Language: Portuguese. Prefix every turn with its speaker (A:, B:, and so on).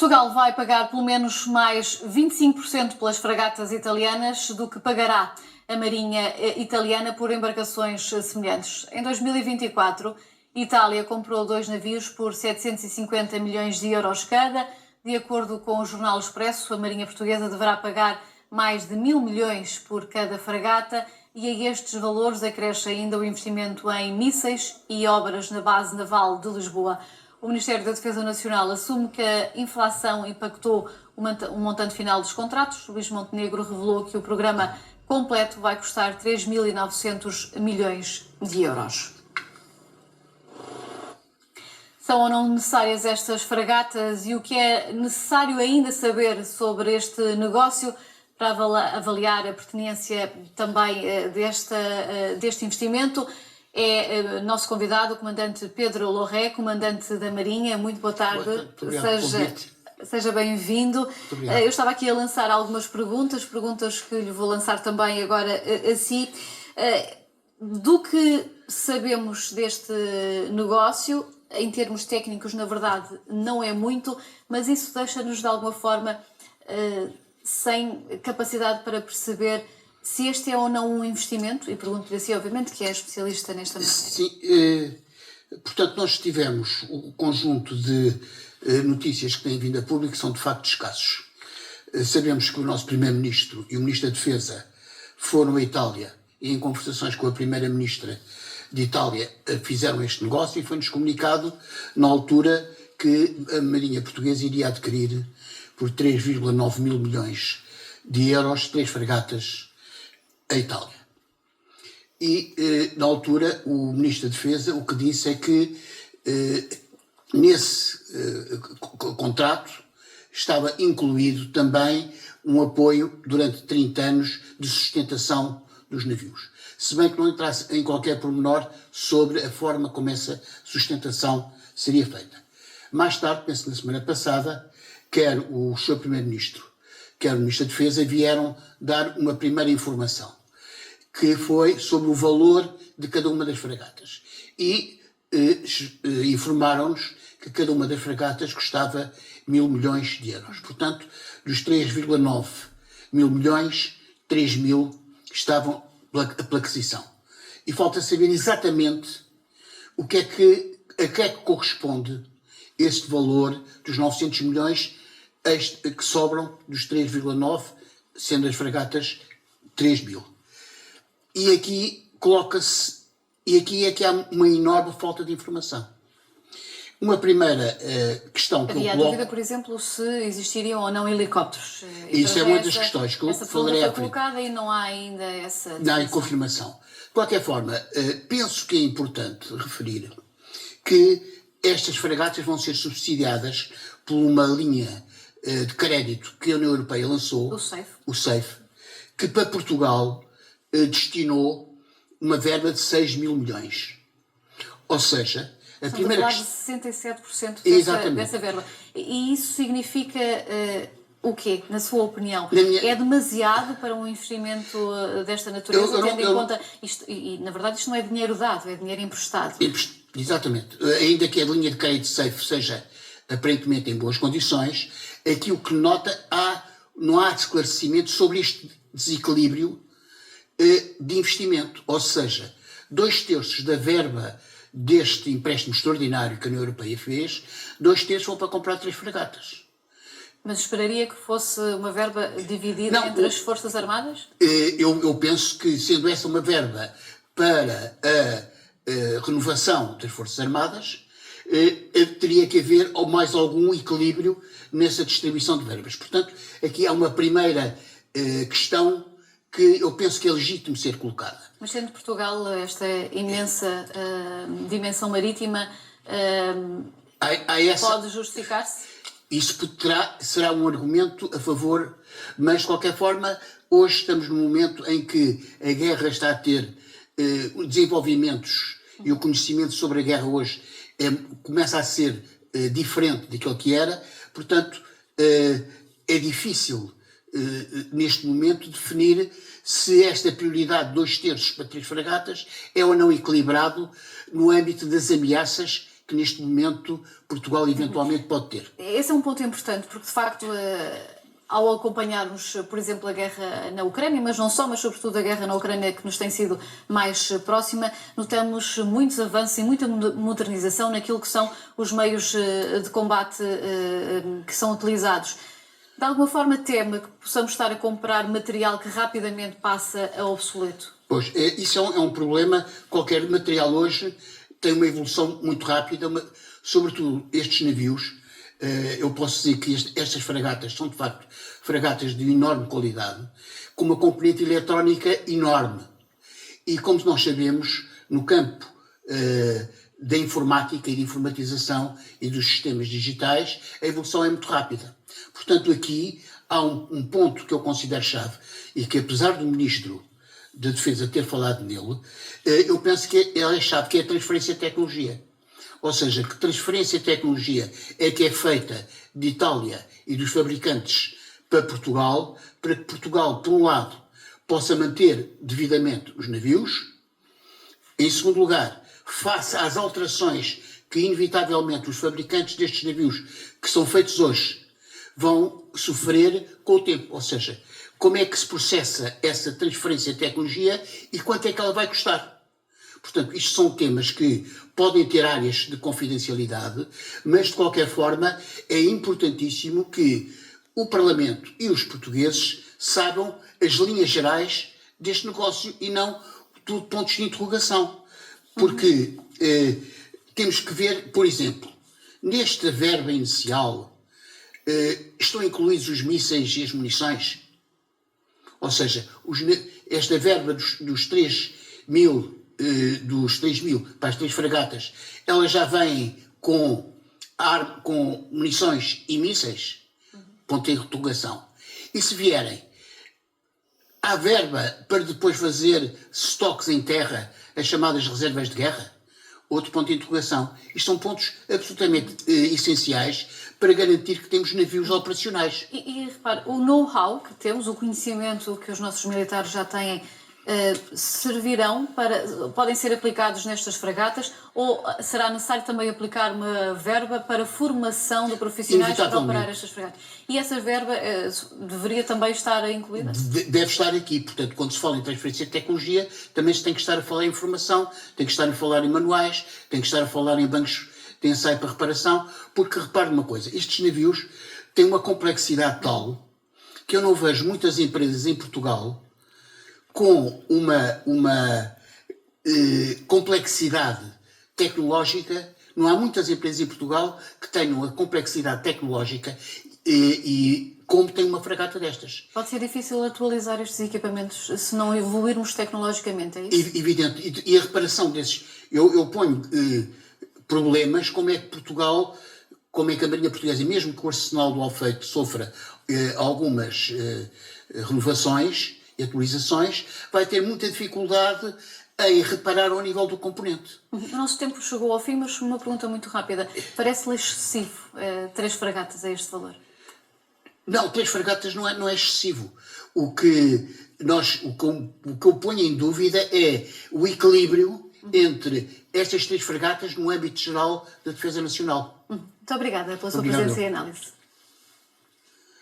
A: Portugal vai pagar pelo menos mais 25% pelas fragatas italianas do que pagará a Marinha italiana por embarcações semelhantes. Em 2024, Itália comprou 2 navios por 750 milhões de euros cada. De acordo com o Jornal Expresso, a Marinha Portuguesa deverá pagar mais de 1.000 milhões por cada fragata e a estes valores acresce ainda o investimento em mísseis e obras na base naval de Lisboa. O Ministério da Defesa Nacional assume que a inflação impactou o montante final dos contratos. Luís Montenegro revelou que o programa completo vai custar 3.900 milhões de euros. São ou não necessárias estas fragatas e o que é necessário ainda saber sobre este negócio para avaliar a pertinência também deste investimento? É nosso convidado, o comandante Pedro Lorré, comandante da Marinha. Muito boa tarde. Seja bem-vindo. Eu estava aqui a lançar algumas perguntas que lhe vou lançar também agora a si. Do que sabemos deste negócio, em termos técnicos, na verdade, não é muito, mas isso deixa-nos de alguma forma sem capacidade para perceber se este é ou não um investimento, e pergunto-lhe assim, obviamente, que é especialista nesta matéria.
B: Sim, portanto, nós tivemos o conjunto de notícias que têm vindo a público que são de facto escassos. Sabemos que o nosso Primeiro-Ministro e o Ministro da Defesa foram à Itália e em conversações com a Primeira-Ministra de Itália fizeram este negócio e foi-nos comunicado na altura que a Marinha Portuguesa iria adquirir por 3,9 mil milhões de euros 3 fragatas à Itália. E, na altura, o Ministro da Defesa o que disse é que nesse contrato estava incluído também um apoio durante 30 anos de sustentação dos navios. Se bem que não entrasse em qualquer pormenor sobre a forma como essa sustentação seria feita. Mais tarde, penso na semana passada, quer o Sr. Primeiro-Ministro, quer o Ministro da Defesa vieram dar uma primeira informação, que foi sobre o valor de cada uma das fragatas. E informaram-nos que cada uma das fragatas custava 1.000 milhões de euros. Portanto, dos 3,9 mil milhões, 3 mil estavam pela aquisição. E falta saber exatamente a que é que corresponde este valor dos 900 milhões que sobram dos 3,9, sendo as fragatas 3 mil. E aqui é que há uma enorme falta de informação. Uma primeira questão que eu coloco...
A: Havia dúvida, por exemplo, se existiriam ou não helicópteros.
B: Isso é uma das questões que eu falarei.
A: Essa foi colocada e não há ainda essa...
B: Não há confirmação. De qualquer forma, penso que é importante referir que estas fragatas vão ser subsidiadas por uma linha de crédito que a União Europeia lançou, o SAFE, que para Portugal destinou uma verba de 6 mil milhões. Ou seja, a primeira
A: questão... de 67% dessa verba. E isso significa o quê, na sua opinião? É demasiado para um investimento desta natureza, tendo em conta... E, na verdade, isto não é dinheiro dado, é dinheiro emprestado.
B: Exatamente. Ainda que a linha de crédito SAFE seja aparentemente em boas condições, aqui o que nota, não há esclarecimento sobre este desequilíbrio de investimento. Ou seja, 2/3 da verba deste empréstimo extraordinário que a União Europeia fez, 2/3 vão para comprar 3 fragatas.
A: Mas esperaria que fosse uma verba dividida entre as Forças Armadas?
B: Eu penso que, sendo essa uma verba para a renovação das Forças Armadas, teria que haver mais algum equilíbrio nessa distribuição de verbas. Portanto, aqui há uma primeira questão que eu penso que é legítimo ser colocada.
A: Mas sendo Portugal esta imensa dimensão marítima, pode justificar-se?
B: Isso será um argumento a favor, mas de qualquer forma, hoje estamos num momento em que a guerra está a ter desenvolvimentos e o conhecimento sobre a guerra hoje começa a ser diferente daquilo que era, portanto, é difícil neste momento definir se esta prioridade de 2/3 para 3 fragatas é ou não equilibrado no âmbito das ameaças que neste momento Portugal eventualmente pode ter.
A: Esse é um ponto importante, porque de facto, ao acompanharmos, por exemplo, a guerra na Ucrânia, mas não só, mas sobretudo a guerra na Ucrânia que nos tem sido mais próxima, notamos muitos avanços e muita modernização naquilo que são os meios de combate que são utilizados. De alguma forma teme que possamos estar a comprar material que rapidamente passa a obsoleto?
B: Pois, isso é um problema. Qualquer material hoje tem uma evolução muito rápida, sobretudo estes navios. Eu posso dizer que estas fragatas são, de facto, fragatas de enorme qualidade, com uma componente eletrónica enorme. E, como nós sabemos, no campo da informática e de informatização e dos sistemas digitais, a evolução é muito rápida. Portanto, aqui há um ponto que eu considero chave e que, apesar do Ministro da Defesa ter falado nele, eu penso que é chave, que é a transferência de tecnologia. Ou seja, que transferência de tecnologia é que é feita de Itália e dos fabricantes para Portugal, para que Portugal, por um lado, possa manter devidamente os navios. Em segundo lugar, face às alterações que inevitavelmente os fabricantes destes navios, que são feitos hoje, vão sofrer com o tempo. Ou seja, como é que se processa essa transferência de tecnologia e quanto é que ela vai custar. Portanto, isto são temas que podem ter áreas de confidencialidade, mas de qualquer forma é importantíssimo que o Parlamento e os portugueses saibam as linhas gerais deste negócio e não tudo pontos de interrogação. Porque temos que ver, por exemplo, nesta verba inicial estão incluídos os mísseis e as munições. Ou seja, esta verba dos 3 mil para as 3 fragatas, ela já vem com munições e mísseis? Ponto de interrogação. E se vierem, há verba para depois fazer estoques em terra, as chamadas reservas de guerra? Outro ponto de interrogação. Isto são pontos absolutamente essenciais para garantir que temos navios operacionais.
A: E repare, o know-how que temos, o conhecimento que os nossos militares já têm, podem ser aplicados nestas fragatas, ou será necessário também aplicar uma verba para formação de profissionais para operar estas fragatas? E essa verba deveria também estar incluída?
B: Deve estar aqui. Portanto, quando se fala em transferência de tecnologia, também se tem que estar a falar em informação, tem que estar a falar em manuais, tem que estar a falar em bancos de ensaio para reparação, porque repare uma coisa, estes navios têm uma complexidade tal que eu não vejo muitas empresas em Portugal com uma complexidade tecnológica. Não há muitas empresas em Portugal que tenham a complexidade tecnológica e como tem uma fragata destas.
A: Pode ser difícil atualizar estes equipamentos se não evoluirmos tecnologicamente, é isso?
B: Evidente. E a reparação desses... Eu ponho problemas, como é que Portugal, como é que a Marinha Portuguesa, mesmo que o arsenal do Alfeite sofra algumas renovações e atualizações, vai ter muita dificuldade em reparar ao nível do componente.
A: O nosso tempo chegou ao fim, mas uma pergunta muito rápida. Parece-lhe excessivo 3 fragatas a este valor?
B: Não, 3 fragatas não é excessivo. O que eu ponho em dúvida é o equilíbrio entre estas 3 fragatas no âmbito geral da defesa nacional.
A: Muito obrigada pela sua presença e análise.